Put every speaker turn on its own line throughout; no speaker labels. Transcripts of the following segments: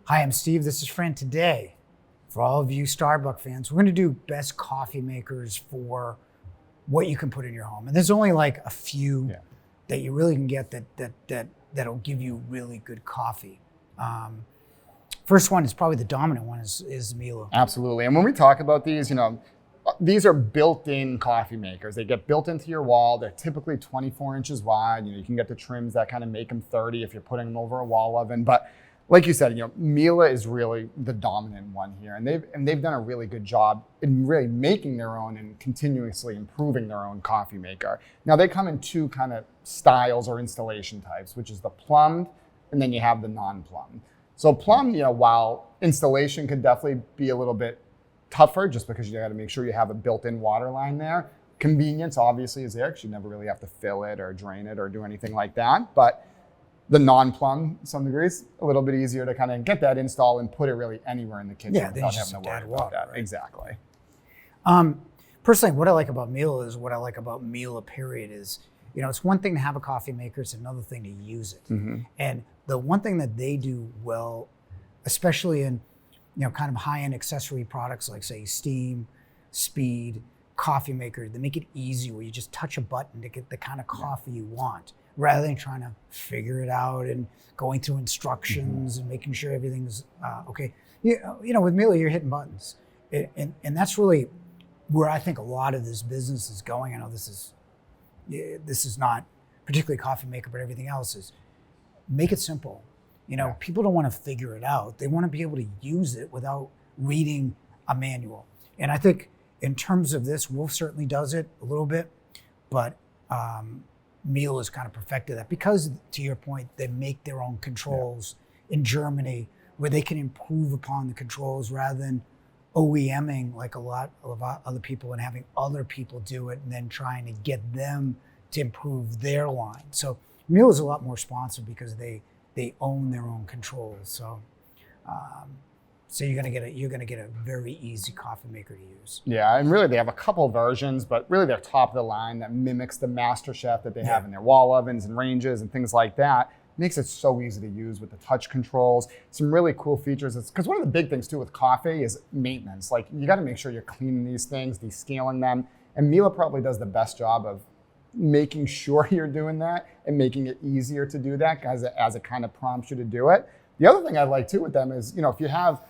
Hi, I'm Steve. This is Fran. Today, for all of you Starbucks fans, we're going to do best coffee makers for what you can put in your home. And there's only like a few that you really can get that'll give you really good coffee. First one is probably the dominant one is Miele.
Absolutely. And when we talk about these, these are built-in coffee makers. They get built into your wall. They're typically 24 inches wide. You can get the trims that kind of make them 30 if you're putting them over a wall oven. But like you said, Miele is really the dominant one here, and they've done a really good job in really making their own and continuously improving their own coffee maker. Now they come in two kind of styles or installation types, which is the plumbed, and then you have the non-plumbed. So plumbed, while installation could definitely be a little bit tougher, just because you got to make sure you have a built-in water line there. Convenience obviously is there, because you never really have to fill it or drain it or do anything like that, but the non-plumbed, some degrees, a little bit easier to kind of get that install and put it really anywhere in the kitchen without having to worry about that. Right? Exactly.
Personally, what I like about Miele is what I like about Miele, period, is, it's one thing to have a coffee maker, it's another thing to use it. Mm-hmm. And the one thing that they do well, especially in, kind of high-end accessory products like, say, steam, speed, coffee maker, they make it easy where you just touch a button to get the kind of coffee you want, rather than trying to figure it out and going through instructions and making sure everything's okay. With Miele, you're hitting buttons. And that's really where I think a lot of this business is going. I know this is not particularly coffee maker, but everything else is make it simple. People don't want to figure it out. They want to be able to use it without reading a manual. And I think in terms of this, Wolf certainly does it a little bit, but Miele has kind of perfected that because, to your point, they make their own controls in Germany where they can improve upon the controls rather than OEMing like a lot of other people and having other people do it and then trying to get them to improve their line. So Miele is a lot more responsive because they own their own controls. So you're gonna get a very easy coffee maker to use.
Yeah, and really they have a couple versions, but really they're top of the line that mimics the MasterChef that they have in their wall ovens and ranges and things like that. Makes it so easy to use with the touch controls. Some really cool features. It's because one of the big things too with coffee is maintenance. Like you got to make sure you're cleaning these things, descaling them, and Miele probably does the best job of making sure you're doing that and making it easier to do that as it kind of prompts you to do it. The other thing I like too with them is, if you have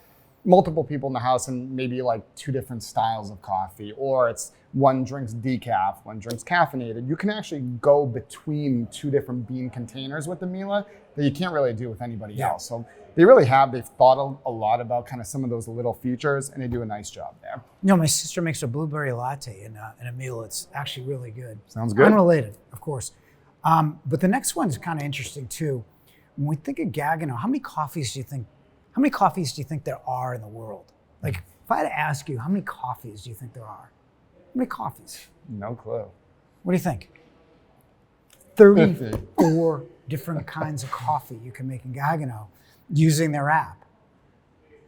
multiple people in the house and maybe like two different styles of coffee, or it's one drinks decaf, one drinks caffeinated, you can actually go between two different bean containers with the Miele that you can't really do with anybody else. So they've thought a lot about kind of some of those little features, and they do a nice job there.
My sister makes a blueberry latte in a Miele. It's actually really good.
Sounds good.
Unrelated, of course. But the next one is kind of interesting too. When we think of Gaggenau, how many coffees do you think there are in the world? Like, if I had to ask you, how many coffees do you think there are? How many coffees?
No clue.
What do you think? 34 different kinds of coffee you can make in Gaggenau using their app.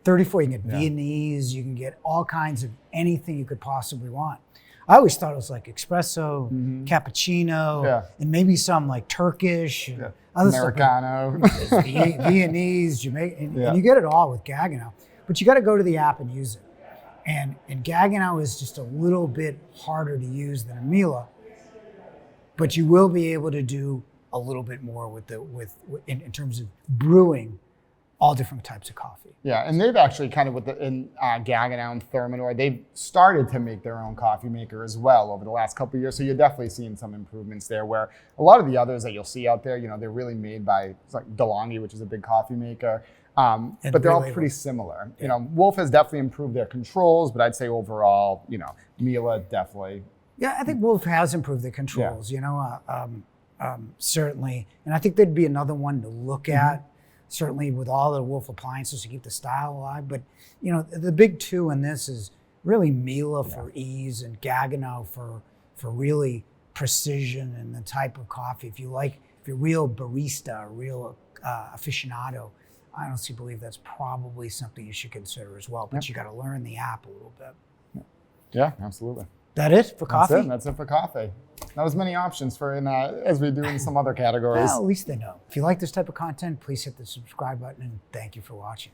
34, you can get Viennese, you can get all kinds of anything you could possibly want. I always thought it was like espresso, cappuccino, and maybe some like Turkish, other
Americano,
stuff. Viennese, Jamaican, and you get it all with Gaggenau. But you got to go to the app and use it. And Gaggenau is just a little bit harder to use than a Miele, but you will be able to do a little bit more in terms of brewing all different types of coffee.
Yeah, and they've actually kind of in Gaggenau and Thermidor, they've started to make their own coffee maker as well over the last couple of years. So you're definitely seeing some improvements there, where a lot of the others that you'll see out there, they're really made by like DeLonghi, which is a big coffee maker. But they're all pretty similar. Yeah. Wolf has definitely improved their controls, but I'd say overall, Miele definitely.
Yeah, I think Wolf has improved their controls, certainly. And I think there'd be another one to look at. Certainly with all the Wolf appliances to keep the style alive. But, the big two in this is really Miele for ease and Gaggenau for really precision and the type of coffee. If you're a real barista, a real aficionado, I honestly believe that's probably something you should consider as well. But you got to learn the app a little bit.
Yeah, absolutely.
That it for coffee?
That's it for coffee. Not as many options for as we do in some other categories.
Well, at least they know. If you like this type of content, please hit the subscribe button, and thank you for watching.